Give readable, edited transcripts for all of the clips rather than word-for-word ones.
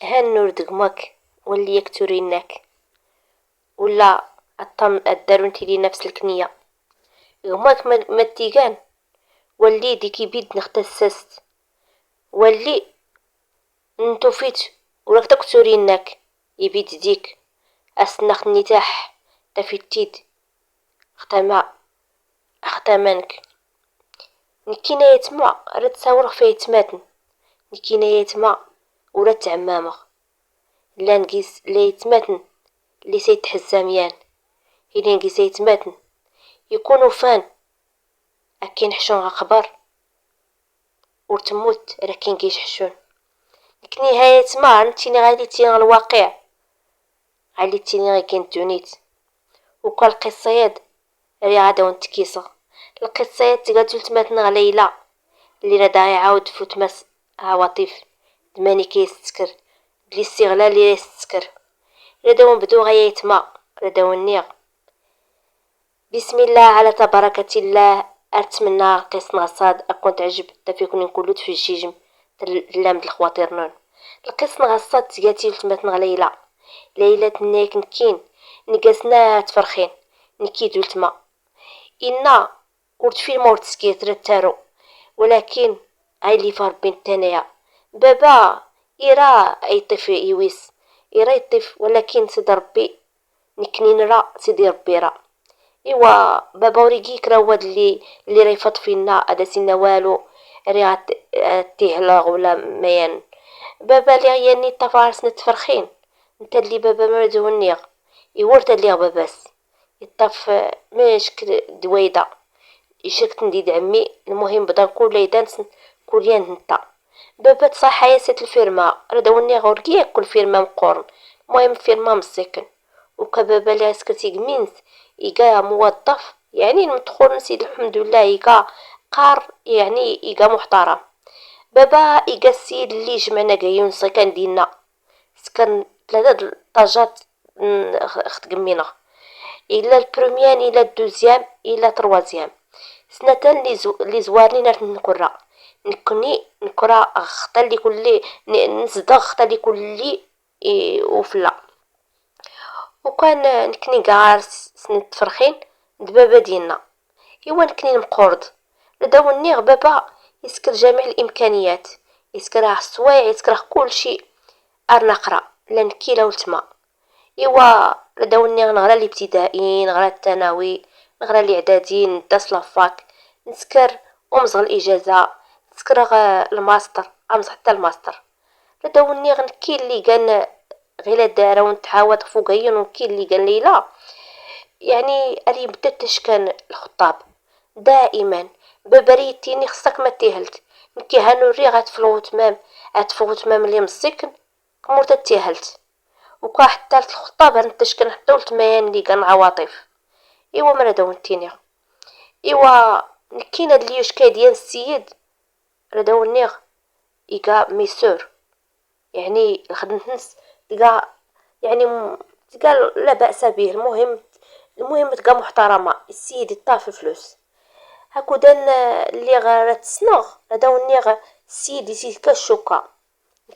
هالنور دقمك واللي يكتورينك ولا الدارو انتي لي نفس الكنية غماك متيقان واللي ديكي بيد نختسست واللي انتو فيت وراك تكتورينك يبيد ديك أسنخ نتاح تفيتيد اختامنك نكينا يتما رد تصور في يتماتن نكينا يتما ورد تعمامغ لا نقيس لا يتماتن اللي سيتحزاميان هيلين نقيس يتماتن يكونوا فان أكين حشون غخبر ورتموت راكين كيش حشون لك نهاية ما نتيني غادي تيني الواقع غادي تيني غي كين تونيت وكل القصياد ري غادا ونتكيسة القصياد تقاتل تماتنا ليلى اللي راه داعي يعاود فوت مس عواطف دماني كيستكر بلي استغلال اللي يستكر رداو بدو غايتما رداو النيغ بسم الله على تباركة الله أتمنى قسم غصاد أكون تعجب تفيكون نقولو في الجيجم اللام الخواطر نون القسم غصاد تقاتل تماتنا ليلى تنايك نكين نقاسنا تفرخين نكيدو التما إنا ورد فيلم ورد سكيت رتارو ولكن هاي اللي فار بين تانية بابا إيرا يطيف يويس إيرا يطيف ولكن سيد ربي نكنين را سيدي ربي را إوا بابا وريقيك راه واد اللي راه يفض فينا هذا سينا والو راه تيهلاغ ولا ميان بابا اللي غياني طفارس نتفرخين انت اللي بابا مردو النيغ يورت اللي باباس يطف ماشك دويدة يشكت نديد عمي المهم بدا نقول ليدانس كوليان نتا بابا تصح يا سيت الفيرما رداوني غوركي كل فيرما مقورن المهم فيرما مسكن وكبابا لي اسكتي قمينس إيقا موظف يعني المدخول نسيد الحمد لله إيقا قار يعني إيقا محترم بابا إيقا السيد اللي جمعنا قايون سكن دينا سكن 3 طاجات اخت قمينا إلا البروميان إلا الدوزيام إلا تروازيام سنتان اللي زوارني نعرف نكرا نكرا اختا اللي كل نصدغ اختا اللي كل وفلا وكان نكني قعار سنة فرخين دبابا ديالنا إوا نكني مقورد رداو النيغ بابا يسكر جميع الإمكانيات يسكره السوايع يسكره كل شيء نقرا لا نكيلا والتما إوا رداو النيغ نغرا الابتدائي نغرا الثانوي نغرا الاعدادي نداس لافاك نسكر ومزغ الإجازة نسكر الماستر أمزغ حتى الماستر رداو النيغ نكي اللي كان غير دارا ونتعاود فوقيا وكي اللي قال لي لا يعني اللي بدات كان الخطاب دائما ببريتيني خصك ما تيهلت نكي هانوري غتفلوت مام اللي مسكن كمورت تيهلت وكا حتى الخطاب نتاش كنحطو التمايان اللي كان عواطف ايوا مرا داونتيني ايوا نكينا دليوش كاي ديال السيد رداو النيغ إيقا ميسور يعني الخدمتنس تلقى يعني تلقى لا بأس به المهم تلقى محترمة السيد يطاف فلوس هكذا اللي غير تسنغ هذا النيغ السيد يسيد كالشوكة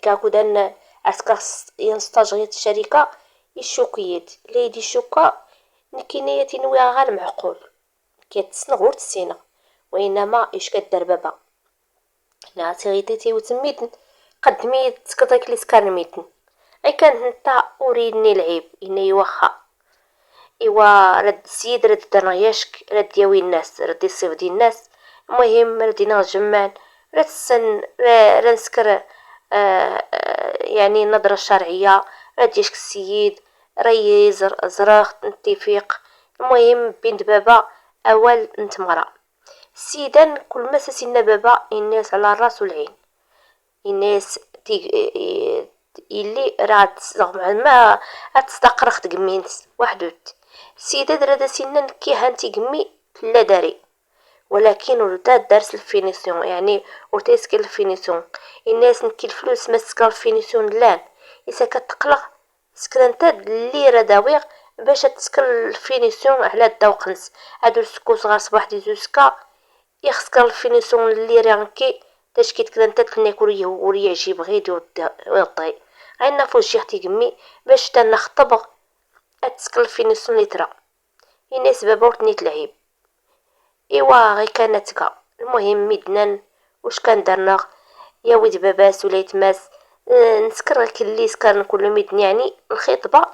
هكذا أسكاس ينستاجيت الشركة يشوكيد اللي يدي الشوكة نكينية تنويها غير معقول كيتسنغ ورتسينا وإنما إيش كدار بابا لا تغيتي وتميتن قدمي تسكتك لي سكرميتن اي كانت نتا اريدني العيب اني وخا ايوا رد السيد رد درناياشك رد ياوي الناس رد يصيف دي الناس المهم ردينا جمان رد السن رنسكر يعني النظرة الشرعية رد يشك السيد ري زراخ نتفيق المهم بنت بابا اول نتمرا سيدا كل ما سينا بابا الناس على الراس والعين الناس اللي راه ما تستقرخ تقمينس وحدوت سيدا درا سنن كي هانتي قمي لا داري ولكن ولدات درس الفينيسيون يعني وتيسكي الفينيسيون الناس نكي الفلوس ما سكر الفينيسيون لان إذا كتقلق سكرنت اللي راه داويغ باش تسكر الفينيسيون على الدوقنس هادو السكو صغار صباح دي زوسكا يخسكر الفينيسيون اللي رانكي تشكيت كذا انت تكنيك وريا يجيب غيدي ويطي غينا فوجي اختي قمي باش تنخطب اتسكل في نص لترا هنا سبابة وتنيت العيب. ايوا غي كانت كا المهم ميدنا واش كان درنا يا ولد باباس ولا يتماس. نسكر كلي سكر كل ميدن يعني الخطبة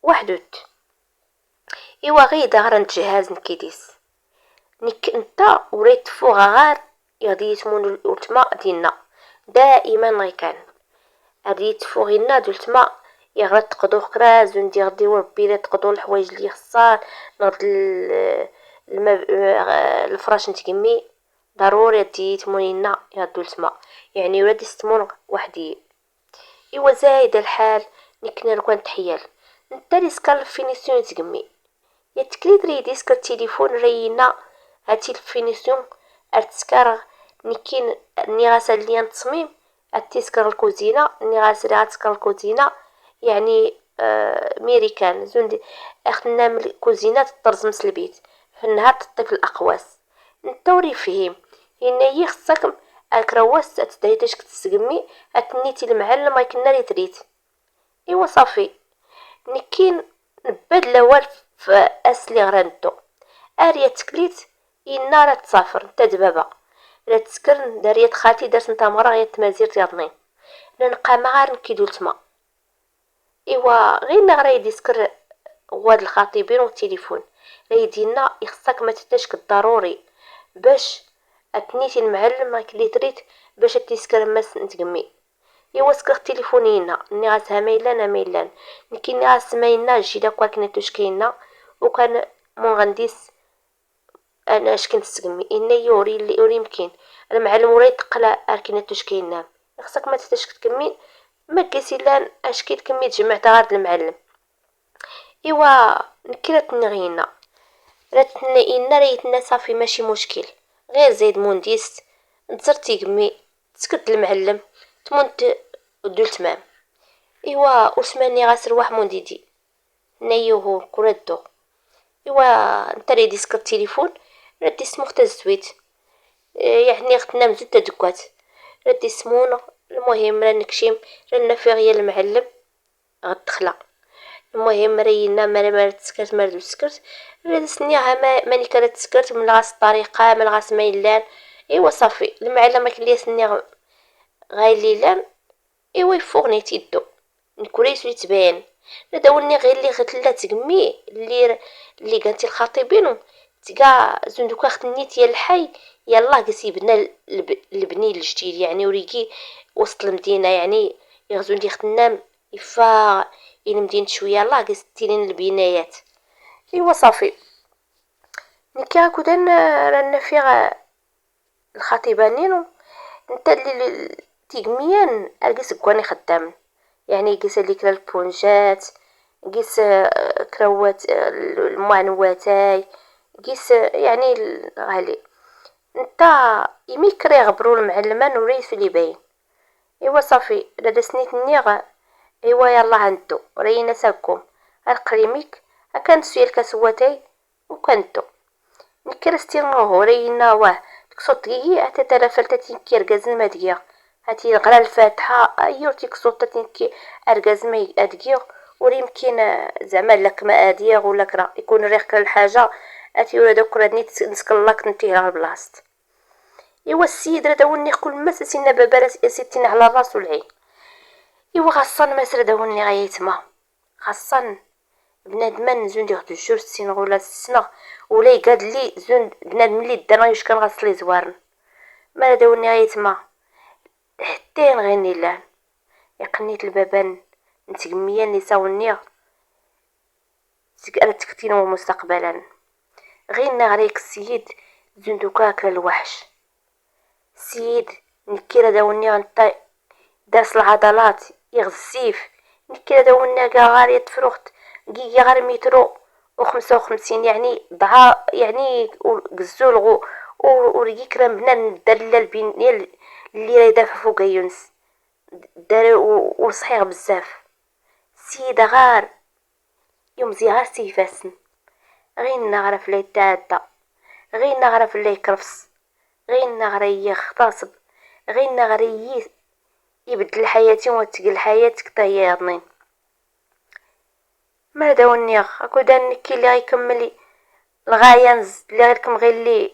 وحدوت. ايوا غي داغرا نتجهز نكيديس نك انت وريت فوغا غار يغدي يتمون التما ديالنا دائما غي كان غادي يتفوغينا دو التما يغرا تقضو كراز وندي غدي وربي لا تقضو الحوايج اللي خصان نغد الفراش نتكمي ضروري غادي يتمونينا يغدو التما يعني ولاد يستمون وحدي. ايوا زايد الحال نكنا لو كان تحيال انت اللي سكر فينيسيون تقمي يا تكليد ريدي سكر التليفون رينا هاتي الفينيسيون ارتسكر نكين ني غاسا ليا التصميم اتسكر الكوزينه ني غاسا تسكر الكوزينه يعني ميريكان زوندي اخنا من الكوزينه تطرزمس البيت في النهار تطي في الاقواس نتوري فيهم هنا هي خصكم اكرواس تدريتش كتسقمي اتنيتي المعلم كنا ري تريت. ايوا صافي نكين نبدل الاول في اسلي غرانتو اريا تكليت إنا راه تسافر نتا دبابا لا تسكر داريت خالتي دارت نتا مرا غير تمازير تيضنين نلقى ما غير نكيدو التما. ايوا غير نغرا يدي سكر غواد الخطيبين والتليفون ريدينا يخصك ما تتشك ضروري باش اتنيتي المعلم كلي تريت باش تسكر ماس نتقمي. ايوا سكر تليفونينا ني غاسها ميلان ميلان نكيني غاس ماينا جي داك كنا تشكينا وكان مون غنديس انا اش كنت تسقمي ان يوري اللي يوري يمكن المعلم ورا يتقلا اركينا تشكينا خصك ما تتشك تكمي ما كيسي لان اش كي تكمي تجمع تغاد المعلم. ايوا نكرت نغينا راتني ان ريتنا صافي ماشي مشكل غير زيد مونديس نتصرتي كمي تسكت المعلم تمونت ودول تمام. ايوا اسماني غاسر واحد مونديدي نيوهو كردو. ايوا انت ريدي سكر التليفون ردي اسمو اخت الزويت يعني اختنا مزود تدكوات ردي اسمونا المهم رانكشيم رانا في غيا المعلم غدخلا المهم رينا ما تسكرت ما تسكرت راه سنيها ماني كانت تسكرت من غاس الطريقه من غاس ميلان. ايوا صافي المعلم كلي سني غاي ليلان ايوا يفوغني تيدو نكوريس لي تبان نداولني غير اللي غتلا تقمي اللي قالتي الخطيبين تلقى زندوكا خدني تيا الحي يلا قسي بنا البني الجديد يعني وريكي وسط المدينه يعني يغزو ندي خدنام يفا الى مدينه شويه يلا قستيلين البنايات. ايوا صافي نكا كودان رانا في الخطيبانين انت اللي تيقميان ارقس كواني خدام يعني قيس اللي كلا البونجات قيس كروات المعنواتاي قيس يعني الغالي انت يميكري غبرو المعلمان وريس اللي باين. ايوا صافي لا سنيت النيغ ايوا يلا عندو رينا ساكم القريميك كان سويل كسواتي وكنتو نكرستي نوهو رينا واه تكسوط هي حتى ترافلت تنكي رقازن ما دقيق هاتي غرا الفاتحه ايورتي كسوط تنكي ارقاز ما ادقيق وريمكن زعما لك ما اديغ ولا كرا يكون ريق الحاجه اتي ولا دوك راني نسكلك نتي على البلاصه. ايوا السيد راه داولني كل ما سينا بابا سيتين على الراس والعين. ايوا خاصة ما سرا داولني غايتما خاصة بنادم زون ديال الجور سين ولا السنه ولا يقاد لي زون بنادم اللي دار يش كان غاسلي زوارن ما داولني غايتما حتى نغني لان يقنيت البابان نتقميا نساوني انا تكتين مستقبلا غير نغريك السيد زون دوكا كلا الوحش سيد نكيرا داولني غنطي داس العضلات يغزيف نكيرا داولني كاع غير يتفرخت كي غير مترو و55 يعني ضعا يعني قزولغو وريكي كرام بنان دلال بين اللي راه يدافع فوق يونس دار وصحيح بزاف سيدة غار يوم زيغار سيفاسن غير نعرف لي تاتا غير نعرف لي كرفس غير نعرف يغتصب غير نغري يبدل حياتي وتقل حياتك تا هي يضنين. ما داو النيغ اكو دان كي اللي غيكمل الغاية نز اللي غيركم غير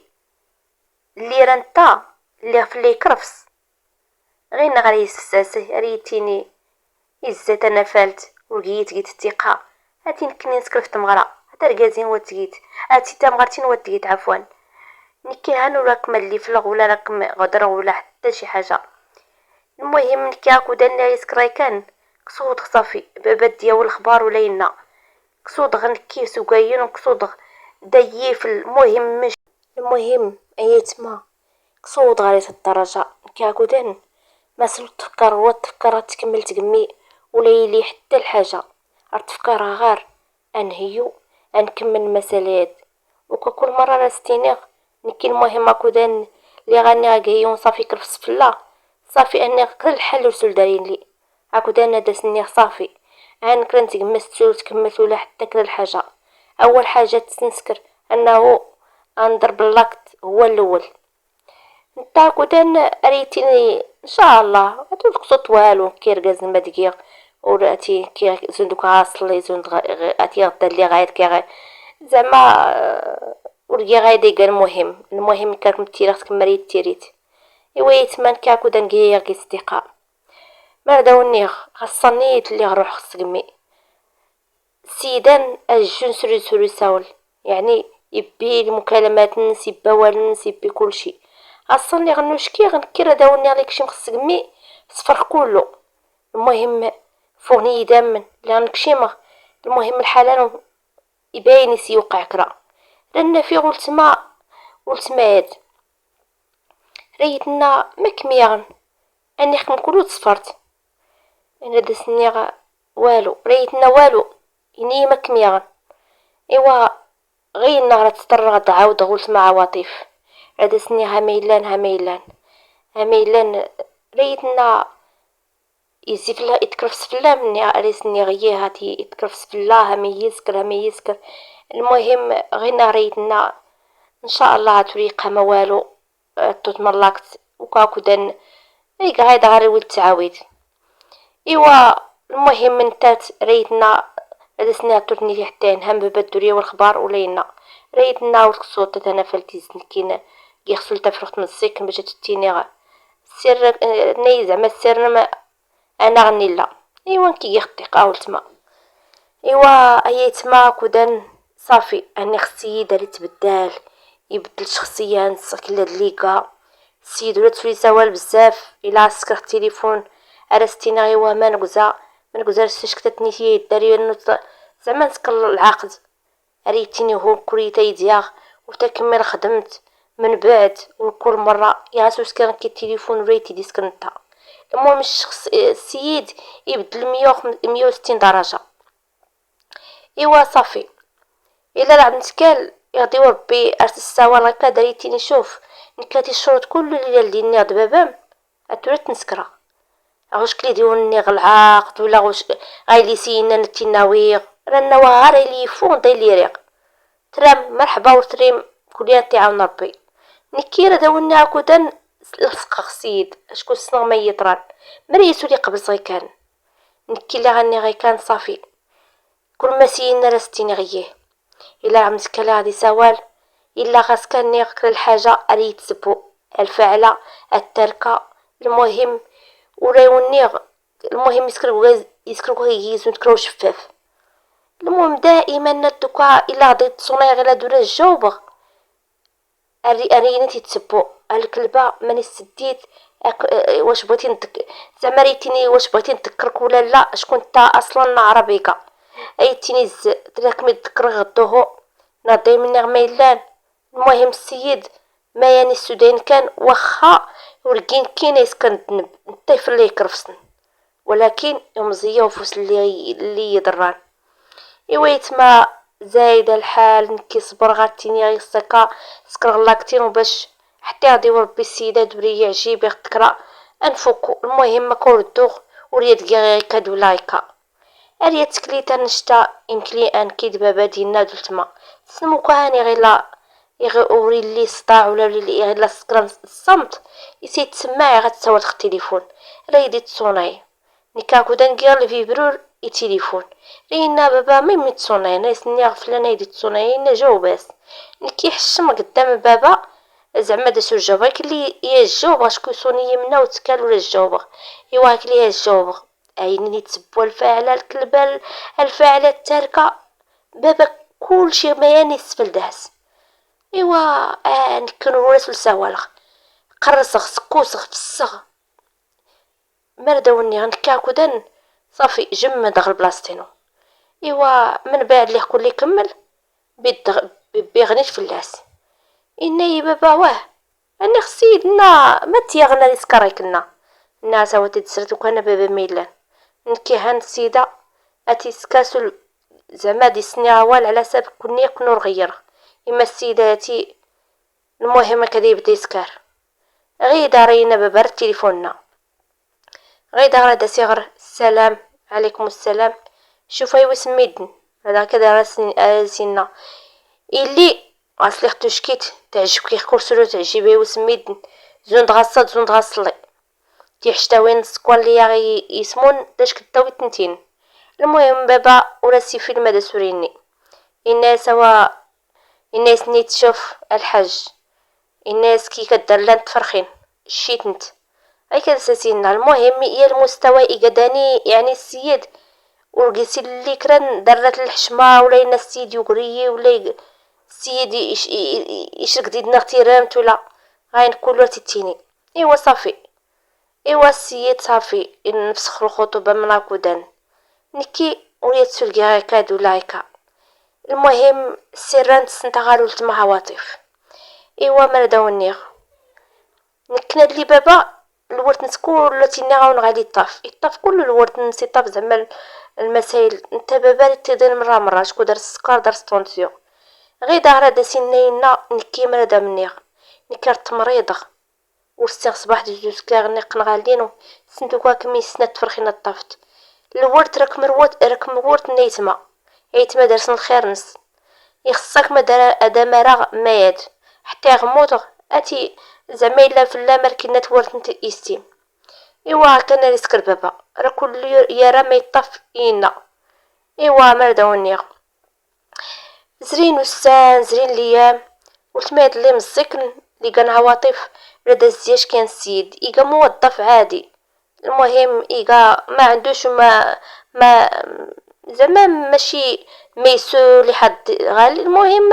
اللي رانتا اللي في اللي كرفس غير نغري يسساسه ريتيني إزات أنا فالت ولقيت قيت الثقة هاتي نكني نسكر في تمغرة هتا رقازين وتقيت هاتي تمغرتين وتقيت عفوا نكي هانو راكم اللي فلغ ولا راكم غدر ولا حتى شي حاجة. المهم نكي هاكو دانا يسكراي كان كسود صافي بابات ديال الخبار ولا ينا كسود غنكي سوقاين وكسود دايف. المهم مش المهم ايتما كسود غاريت الدرجة نكي هاكو دان ما سلو تفكر هو تفكر تكمل تقمي ولا يلي حتى الحاجة تفكرها غار انهيو انكمل المسالات وكل مرة راستينيغ نكي. المهم اكو دان اللي غاني غاقيون صافي كرفس فلا صافي اني كل الحل وسول دارين لي اكو دانا داسني صافي انا كنت تقمست تسول تكملت ولا حتى كل الحاجة. اول حاجة تنسكر انه انضرب اللاكت هو الاول نتا كودان ريتيني ان شاء الله تقصط والو كيرغاز المدقيق وراتي كي زندوك عاصلي زند اتي غدا اللي غايت كي زعما ورقي غايدي قال المهم كاك متيرات كمريت تيريت ايوا يتمان كاكو دنقيا كي استقاء ما داوني خاصني اللي غروح خصقمي سيدان الجن سوري ساول يعني يبي المكالمات الناس يبا والناس يبي كل شيء اصلا غنوشكي غنكير داوني عليك شي مخصقمي صفر كله. المهم فوني دامن لان كشيمه المهم الحلال يبين يوقع كرا لان في قلت ما هاد ريتنا مكميان اني خم كله تصفرت انا دسني والو ريتنا والو اني مكميان ايوا غير نهار تضطر تعاود غلت مع عواطف هذا سني هميلان ريتنا يزيف لا يتكرفس في الله مني اريسني غيه هاتي يتكرفس في الله هم يسكر. المهم غير ريتنا ان شاء الله طريقه ما والو توت ملاكت وكاكو دن اي قاعد غير ولد تعاود ايوا. المهم نتات ريتنا هذا سنة توتني حتى هم ببدوريا والخبار ولينا ريتنا والصوت تانا فلتيز نكينا يغسل تفرخت من السيك باش تتيني سر ني زعما السر ما انا غني لا ايوا نكي يخطي قاولت ما ايوا اييت ما كودان صافي اني خصي داري تبدال يبدل شخصيه نسك ليكا السيد ولا تولي سوال بزاف الا سكر التليفون ارستينا ايوا ما نقزا سكتتني هي داري زعما نسكر العقد ريتيني هو كريتا يدياغ وتكمل خدمت من بعد وكل مرة ياسو سكان كي التليفون ريتي ديسكنتا. المهم الشخص السيد يبدل 160 درجة ايوا صافي الا لعب نتكال يغديو ربي ارس السوال هكا دريتيني شوف نكاتي الشروط كل اللي ديني دبابام اتولت نسكرا واش كلي ديوني العقد ولا واش غايلي سينا نتيناويغ رانا وهار اللي يفون داي لي ريق ترام مرحبا وتريم كليا تعاون ربي نكيرا داولنا هاكو دان لصق سيد اشكون السنغ ما يطران مريسو لي قبل غي كان نكي لا غني غي كان صافي كل ما سينا راستيني غيه الا عملت كلا غادي سوال الا غاس كان نيقل الحاجه اريد سبو الفعله التركه. المهم ولا يونيغ المهم يسكرو يزون تكرو شفاف. المهم دائما ندوكا الا غديت صوني غير دور الجوبغ ارينا تيتسبو الكلبه ماني سديت واش بغيتي زعما ريتيني واش بغيتي نذكرك ولا لا شكون انت اصلا عربيكا ايتيني تراك متذكر غدوه ناضي من غميلان. المهم السيد ما يعني السودان كان واخا ورقين كاين يسكن الطفل اللي يكرفسن ولكن يومزيه وفوس اللي يضران ايوا يتما زايد الحال نكي صبر غاتيني غير سكر غلاكتين وباش حتى غادي وربي السيده دبري يعجب يختكرا انفوكو. المهم ما كوردوغ وريد غير كادو لايكا اريا تكليتا نشتا يمكلي ان كيد بابا ديالنا دلتما سموكو هاني غير يغوري لي صداع ولا لي غير لا سكران الصمت يسي تسمع غتسوى التليفون راه يدي تصوناي نكاكو دنجير الفيبرور التليفون رينا بابا ميم تصوناي ناس فلانه يدي تصوناي نا جاو باس نكي حشم قدام بابا زعما داسو الجواب اللي يا الجواب شكون يصوني يمنا وتكال ولا الجواب ايوا كلي يا الجواب عيني تسبوا الفاعله الكلبه الفاعله التاركه بابا كلشي ما يعني السفل داس ايوا نكنوا راس السوالغ قرصغ سكوسغ فسغ مردوني غنكاكو دن صافي جمد غل بلاصتينو ايوا من بعد ليه كل يكمل بيغنيش فلاس اني بابا واه انا خسيدنا ما تيغنا لسكريكنا الناس هو تدسرت وكان بابا ميلان نكي هان سيدا اتي سكاسو زعما دي سنياوال على سبب كوني كنور غير اما السيداتي المهم كدي بدي سكار غي دارينا بابا تليفوننا غي دار دا صغر السلام عليكم السلام شوف ايوا سميدن هذا كذا راسنا اللي غاسلي ختو شكيت تعجبك كيخرسلو تعجبي وسميدن زون غاصلي تيحشتاوين سكوال لي يسمون داش كداوي تنتين المهم بابا وراسي فيلم هذا سوريني الناس نيت تشوف الحاج الناس كي كدار لان تفرخين شيت انت اي كنساسينا المهم هي المستوى ايقداني يعني السيد ورقيسي اللي كران درات الحشمه ولا الناس السيد يقري ولا السيد يشرك ديدنا اغترامت ولا غاين كله تتيني ايوا صافي ايوا السيد صافي نفسخ الخطوبه من هكودان نكي وليت سلقي هكاد ولا هكا المهم سيران تسنتغالو لتما عواطف ايوا مرداونيغ نكنا لي بابا الورد نسكول تينا غاون غادي يطاف كل الورد نسي طاف زعما المسائل انت بابا تيدير مرة شكون دار السكر دار ستونسيو غي دار هذا سنينا نكي مردا منيغ نكرت مريضه وستيغ صباح جوج كاغ نقن غالينو سنتو كمي سنه تفرخينا طافت الورد راك ورد نيتما دارسن الخير نس يخصك ما دار ادمرا مايد حتى غموت اتي زعما الا فلا مركنا تورت نت ايستيم ايوا كان ريسكر بابا راه كل يرى ما يطف اينا ايوا مردوني زرين وسان زرين ليام وتماد لي مسكن اللي كان عواطف ردا الزياش كان السيد ايقا موظف عادي المهم ايقا ما عندوش ما زعما ماشي ميسو لحد غالي المهم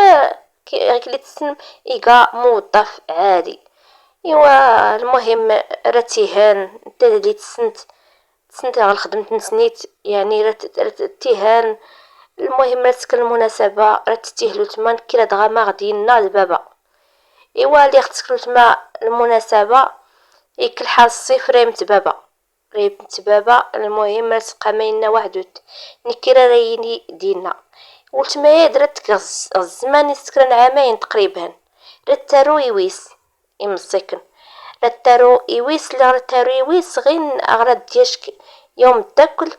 كي تسن ايقا موظف عادي ايوا المهم رتيهان انت اللي تسنت على خدمت نسنيت يعني رتيهان المهم راتك المناسبه رتتيهلو تما كي دغا ما غدينا لبابا ايوا اللي اختكلو تما المناسبه يكل حال الصيف ريمت بابا المهم رتقى ماينا وحدوت نكيرا رايني دينا قلت ما درت الزمان يسكرن عامين تقريبا رتارو يويس يمسكن رتارو يويس غين اغراد دياشك يوم تاكل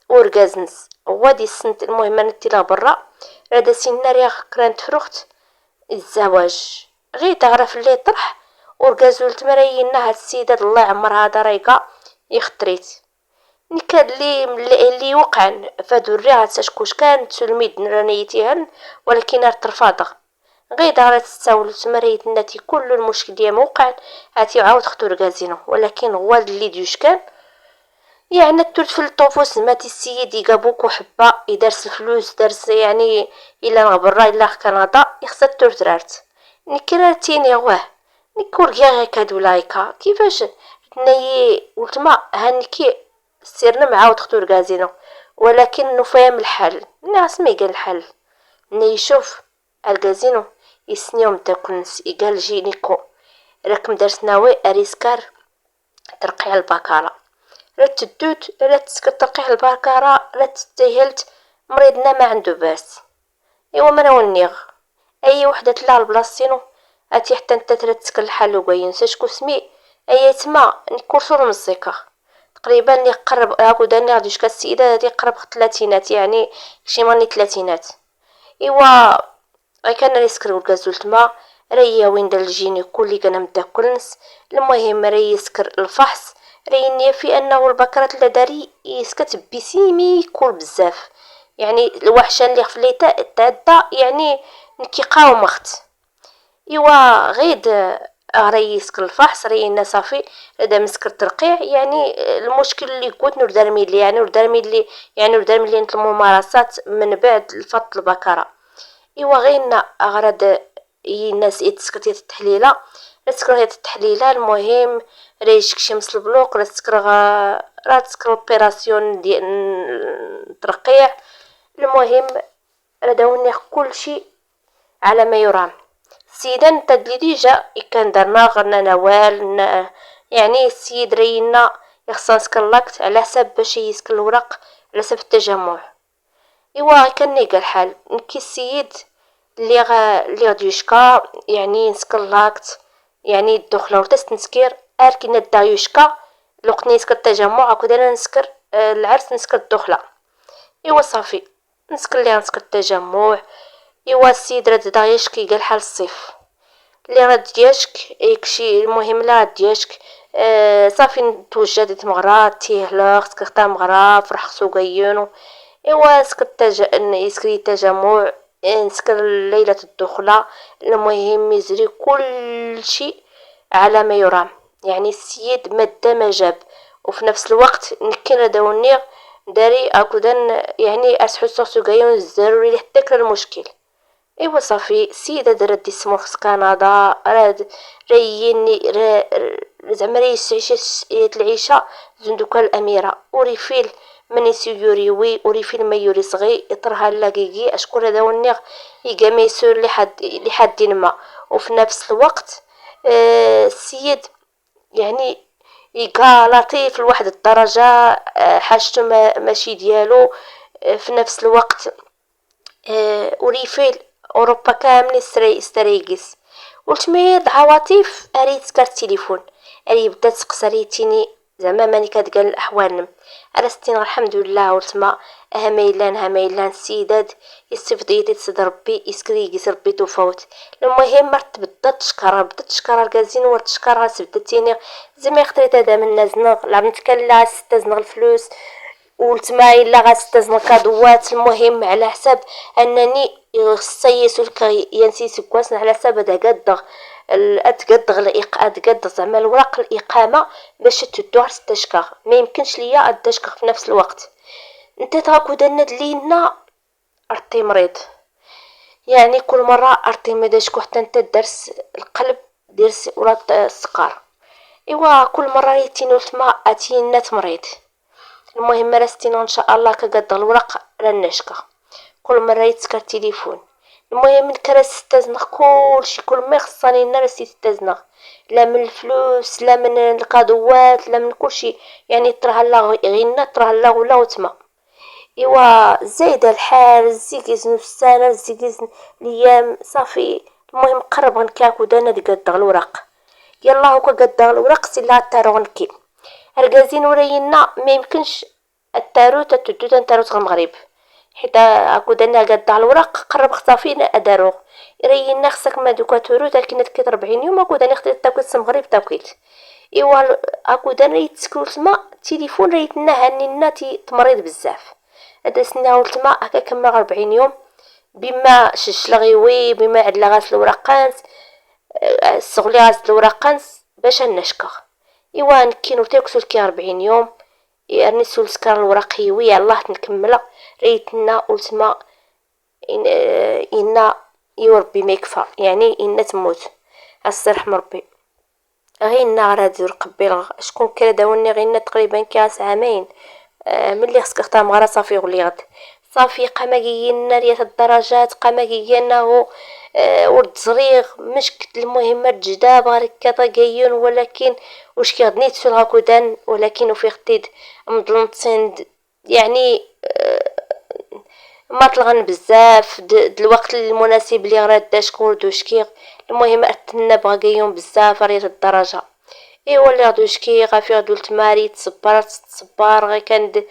ورقازنس وادي السنت المهم نتيلا برا رادا سينا رياغ كرانت فروخت الزواج غير تعرف اللي طرح ورقازو التمرينا هاد السيدة الله عمرها دريقة يختريت نكاد اللي وقعن فادو الريعة تشكوش كان تلميد رانيتيهن ولكن ارترفاضغ غير دارت تساول تمريت ناتي كل المشكل ديال موقع هاتي عاود ختو رقازينو ولكن غوال اللي ديوش كان يعني التورت في الطوفوس ماتي السيد يقابوك وحبا يدرس الفلوس درس يعني الا نغبرا الا كندا يخص التورت رارت نكراتيني واه نكور كاع هكا ولايكا كيفاش ني ولتما هانكي سيرنا معاود ختو رقازينو ولكن نفهم الحل الناس ما قال الحل نيشوف الكازينو يسنيوم تاكنس يقال جينيكو راكم درسناوي اريسكار ترقيع البكارة رات تدوت رات تسكر ترقيع البكارة رات تهلت مريضنا ما عنده باس ايوا ما نونيغ اي وحده تلا البلاصينو اتي حتى انت تسكر الحل وبين ساشكو سمي اي تما نكورسو المزيكا تقريبا اللي قرب هاكو داني غادي شكا السيده هادي قرب 30 يعني شي ماني 30 ايوا كان ريسكر والكازول تما ريا وين دار الجيني كل كان مدا كلنس. المهم ري يسكر الفحص ريني في انه البكرات اللي داري يسكت بسيمي كل بزاف، يعني الوحشة اللي خفليته تعدى يعني نكي قاوم اخت. ايوا غيد غري يسكر الفحص رينا صافي هذا مسكر ترقيع، يعني المشكل اللي قلت نور درمي لي يعني نور درمي لي يعني نور درمي لي الممارسات من بعد الفط البكره. ايوا غينا اغرد الناس يتسكر التحليله تسكر هي التحليله. المهم ريشك شمس البلوق راه تسكر راه تسكر اوبيراسيون ديال ترقيع. المهم راه داوني كل شيء على ما يرام. السيدة نتدلي ديجا كان درنا غرنا نوال يعني السيد رينا يخصن سكلاكت على حساب باش يسكن الورق على حساب التجمع. ايوا كان نيقا الحال نكي السيد اللي غادي يشكا يعني نسكلاكت يعني الدخله ورتست نسكير اركي ندا يشكا لوقت نسكر التجمع هكذا نسكر العرس نسكر الدخله. ايوا صافي نسكر ليها نسكر التجمع. ايوا السيد راه دا يشكي قال حال الصيف اللي راه دياشك يكشي. المهم لا دياشك صافي توجدت مغرا تيهلا سكرتا مغرا فرح سوقيونو. ايوا سكرت يسكري التجمع نسكر ليلة الدخلة. المهم يزري كل شيء على ما يرام، يعني السيد مادة ما جاب وفي نفس الوقت نكينا داوني داري اكودن يعني اسحو سوقيون الزروري حتى المشكل. ايوا صافي السيدة درت دي سمو في كندا راد ريني زعما يعيش العيشة زندوكا الاميرة وريفيل من يسيوريوي وريفيل ما يوري صغي يطرها لاكيكي اشكون هذا ونيغ يقا ما يسور لحد ما. وفي نفس الوقت السيد يعني يقا لطيف لواحد الدرجة حاجته ماشي ديالو. في نفس الوقت وريفيل اوروبا كامل استريقس والتميد عواطف اريد سكر التليفون اري بدات تقصريتيني زعما ماني كتقال الاحوال على ستين الحمد لله ولتما هميلان السيدات يستفديتي تصد ربي يسكريقس ربي توفوت. المهم مرت بدات تشكر الكازين وتشكر سبدتيني زعما خطريت هذا من نازنغ لعبت كلا ستزنغ الفلوس ولتما الا غاستزن كادوات. المهم على حساب انني خصيس ينسيس كواس على حساب هذا قدغ اتقدغ اتقدغ زعما الوراق الاقامه باش تدوها تستشكر ما يمكنش ليا ادشكر في نفس الوقت. انت تاكو دند لينا ارتي مريض يعني كل مره ارتي مداشكو حتى انت درس القلب درس ولا السكر. ايوا كل مره يتينو تما اتينا مريض. المهم راستينا ان شاء الله كقد الورق رنشكا كل مره يتسكر التليفون. المهم الكراس استزنخ كلشي كل ما خصني نرسي استزنخ لا من الفلوس لا من القادوات لا من كلشي يعني تراه الله غينا تراه الله ولا وتما. ايوا زايده الحال زيكيز نفسانا زيكيز الايام صافي. المهم قرب غنكاكو دانا قد الورق يلا هو قد الورق سلا تارونكي رقازين ورينا ما يمكنش التاروت تدوت التاروت المغرب حيت اكو دنا قد على الورق قرب خطافين ادارو رينا خصك ما دوكا تروت كنا تكيت 40 يوم اكو داني خديت تاكل المغرب تاكيت. ايوا اكو دنا يتسكرو تما التليفون ريتنا هانينا تمريض بزاف هذا سنا تما هكا كما 40 يوم بما ششلغيوي بما عدلا غاس الورقانس الصغلي غاس الورقانس باش نشكر. ايوا نكينو تاكسو كي 40 يوم يعني سول سكر الورقيوي الله نكمله ريتنا ولتما إن يوربي ما يكفى يعني إن تموت الصرح مربي غير النار هاد رقبي شكون كرا داوني غير تقريبا كاس عامين ملي خصك اختار مغرا صافي غولي غد صافي قماقينا ريات الدرجات قماقينا هو ورد صغير مشكت المهمة جداب غاركا طاقيون ولكن وش كيغدني تسول هاكودان ولكن وفي اختيد مضلمتين يعني ما طلغن بزاف الوقت المناسب اللي غراد داش دوشكي. المهم اتنا بغاقيون بزاف ريت الدرجه. ايوا اللي دوشكي غافي غدول تماري تصبر غير كان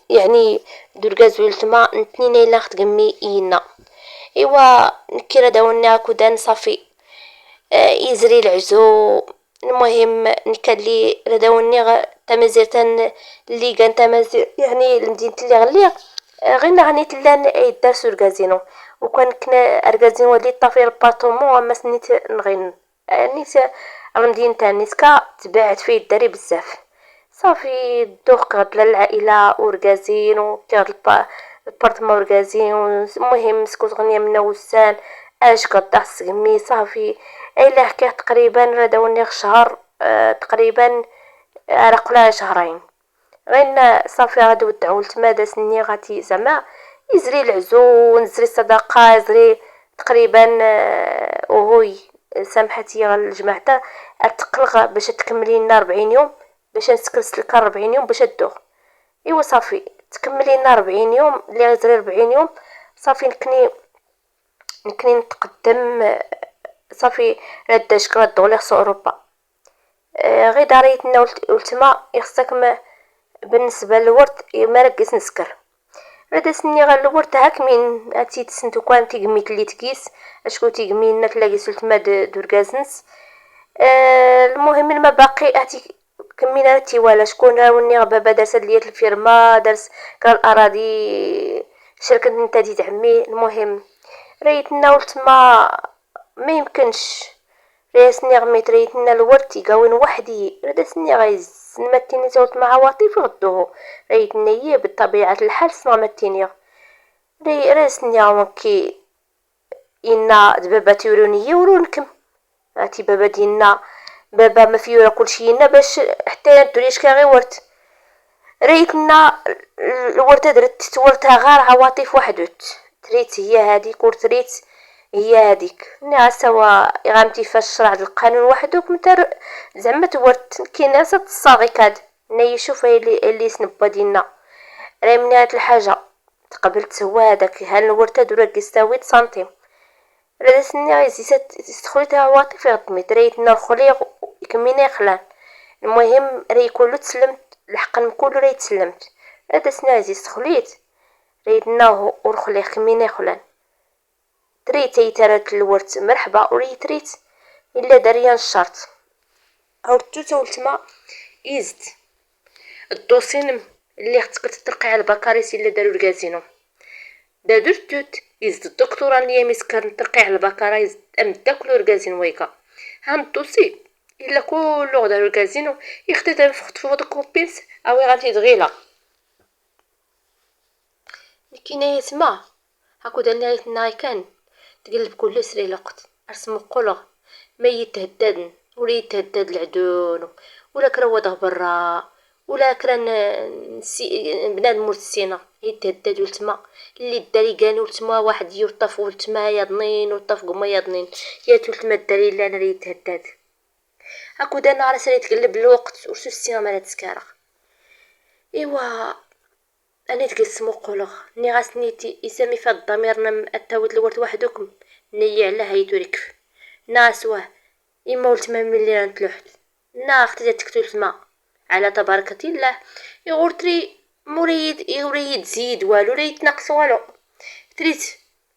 يعني دول غازول تما نتنين الا خدمي اينا. ايوا نكيرا داولنا كودان صافي. يزري العزو. المهم نكالي رداوني تمازيرتان اللي كان تمازير يعني المدينة اللي غليق. غير غنيت لان يدار سور كازينو وكان كنا اركازينو اللي طافي البارطومون اما سنيت نغين نيت المدينة تاع نيسكا تباعت فيه الداري بزاف. صافي دوق غد العائلة وركازينو كي البارتما وركازينو. المهم سكوت غنية منا وسان اش قطع السقمي صافي. الا حكاه تقريبا رداوني شهر تقريبا رقلا شهرين. غير صافي غادي ودعو لتما سني غادي زعما يزري العزو ونزري الصداقه يزري تقريبا. وهوي سامحتي الجماعه تقلق باش تكملي لنا 40 يوم باش نسكرس لك 40 يوم باش تدوغ. ايوا صافي تكملي لنا 40 يوم اللي غيزري 40 يوم صافي نكني نتقدم. صافي رداش كغدو خصو اوروبا. غير داريتنا ولتما يخصك بالنسبه للورد ما ركز نسكر. هذا سني غير الورد هاك من هاتي تسنتو كان تيقميت اللي تكيس اشكو تيقمينا تلاقي سلتما دوركازنس. المهم ما باقي هاتي كمينا تيوالا شكون راوني بابا دارس ليا الفيرما دارس كان اراضي شركه نتادي عمي. المهم ريتنا ولتما ما يمكنش ريسني غميت ريتنا الورد تيقاوين وحدي. هذا سني غايز نمتيني زوت مع عواطف غدوه ريتنا هي بطبيعة الحال سما متيني ريسني غمكي إنا دبابا تيوروني ورونكم هاتي بابا دينا بابا ما فيه كل شي إنا باش حتى ندوريش كاغي ورد. ريتنا الورد درت تورتها غير عواطف وحدوت تريت هي هاديك ورتريت هي هاديك نعا سوا غامتي فاش شرع القانون وحدوك متر زعما تورت كي ناس تصاغي كاد يشوف اللي سنبا دينا راي من هاد الحاجه تقبلت هو هذاك هالورده دورا كيستاوي سنتيم. راه سني غيزيد تدخلتها عواطف غطميت ريتنا الخليق كمينا خلان. المهم راي كله تسلمت الحق كله راي تسلمت. هذا سني غيزيد تخليت ريتنا ورخليق كمينا خلان. تريت يترات الورد مرحبا وري تريت الا داريان الشرط او تولتما يزد الدوسين اللي خصك تطرقي على البكالوريوس الا داروا الكازينو دادو التوت يزد الدكتوراه اللي مسكر نطرقي على البكالوريوس ام داكلو الكازينو ويكا هان الدوسي الا كله داروا الكازينو يخدم فوق كوبينس او غادي دغيلا كاينه يسمع هاكو دانا كان تقلب كل سري لقط ارسم قلغ ما يتهددن ولا يتهدد العدون ولا كروضه برا ولا كران بنادم مرتسينا يتهدد ولتما اللي داري كانوا ولتما واحد يطف ولتما يضنين وطف قما يضنين يا تولتما الداري لا انا يتهدد هاكو دا نهار سري تقلب الوقت ورسو السيما مالا تسكارغ. ايوا انا تقسمو قولغ ني غاسنيتي يسمي فاد الضمير اتاوت الورد وحدكم ني على هايتو ركف ناسوه اما ولتما ملي رانتلوحت نا اختي تكتل تما على تبارك الله يغورتري يريد زيد والو ريت نقص والو تريت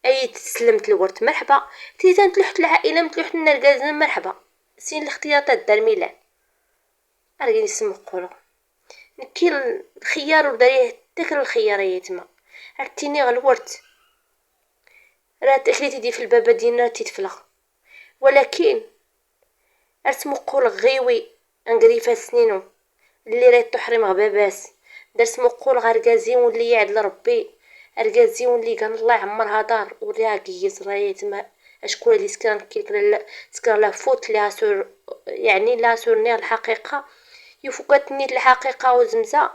اي تسلمت الورد مرحبا تريت نتلوحت العائله متلوحت لنا الكازن مرحبا سين الاختيارات دار ميلان ارجع نسمو قولو نكيل الخيار وداريه تكر الخياريه تما عرفتيني غالورد راه تخليتي دي في البابا ديالنا تيتفلغ ولكن ارسمو قول غيوي انقريفا سنينو اللي راه تحرم غباباس درس مقول غركازي واللي يعد لربي اركازي واللي كان الله يعمرها دار وريها كيس رايت ما اشكون اللي سكران كيكرا سكر لا فوت لا سور يعني لا سورني الحقيقه يفوقتني الحقيقه وزمزه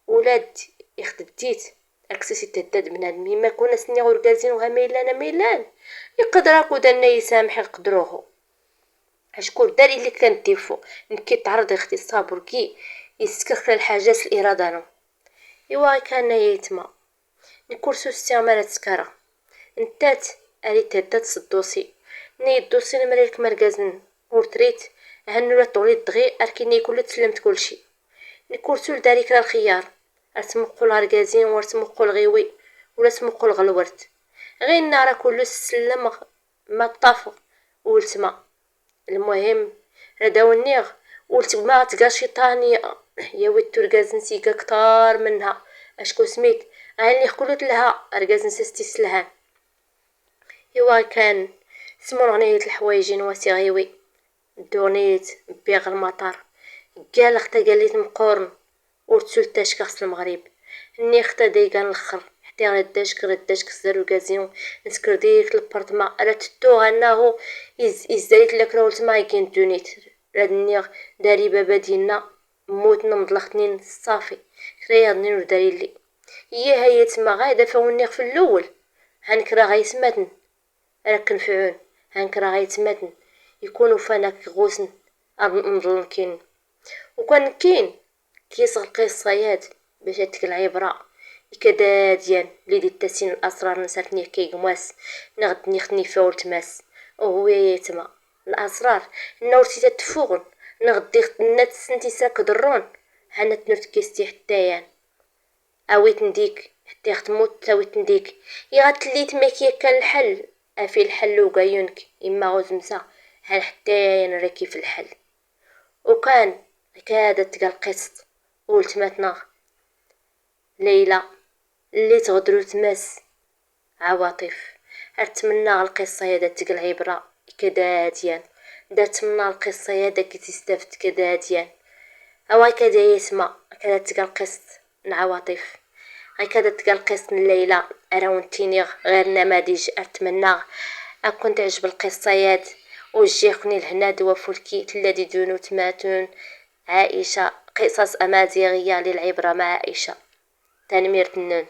ولاد يخدبتيت اكسسي تدد بنادم ما كنا سني غركازين وها ميلان يقدر اكو دنا يسامح يقدروه اشكون داري اللي كان ديفو نكي تعرض اختصاب كي يسكر الحاجات الارادانو. ايوا كان يتما الكورسو استعمال تسكرا نتات اري تدات الدوسي ني الدوسي نمريك مركزن ورتريت هنو لا طولي دغي اركيني كل تسلمت كلشي الكورسو داريك الخيار اسمو قول ركازين ورسمو قول غيوي ولا اسمو قول غلورت غير النار كله السلم ما طاف ولتما. المهم هذا النيغ ولت ما تلقى شيطانية يا ولد ترقاز نسيكا كتار منها اشكو سميت اللي قلت لها رقاز نسستي سلهان. ايوا كان سمو غنية الحوايجين واسي دونيت بيغ المطار قال اختا قاليت مقورن ورتسلتاش كاس المغرب اني اختا دايقان الاخر حتى رداشك الزر وكازينو نسكر ديك البارتما على تتو انه يزدايت لك رولت ما يكين دونيت رادني داري بابا ديالنا موتنا مضلختنين صافي خريا نور داري لي هي تما غادا فوني في الاول هانك راه غيسماتن راك نفعون هانك راه غيتماتن يكونوا فانك غوسن نظلم كين وكان كين كيصغ القصايات باش هاتك العبرة كدا ديان ليدي التاسين الاسرار نساتني كي قماس نغدني خدني فاولت ماس وهو يتما الاسرار نورتي تتفوغن نغدي نات سنتي ساك درون هانا تنوت كيستي حتى اويت نديك حتى تموت تاويت نديك يا غتليت ماكي كان الحل افي الحل وقايونك اما غزمسا هل حتى نراكي في الحل. وكان كادت تلقى القسط قلت ماتنا ليلى اللي تغدرو تماس عواطف اتمنى القصه هذا تلقى العبره كدا ديان دات من القصه هذا كي تستفد كدا ديان او كدا يسمع كدا تلقى القسط العواطف هكذا تلقى القسط من ليلى اراونتيني غير نماذج اتمنى اكون تعجب القصيات وجيخني لهنا دوا فولكيت الذي دونو تماتون عائشة قصص أمازيغية للعبرة مع عائشة تنمير تنون.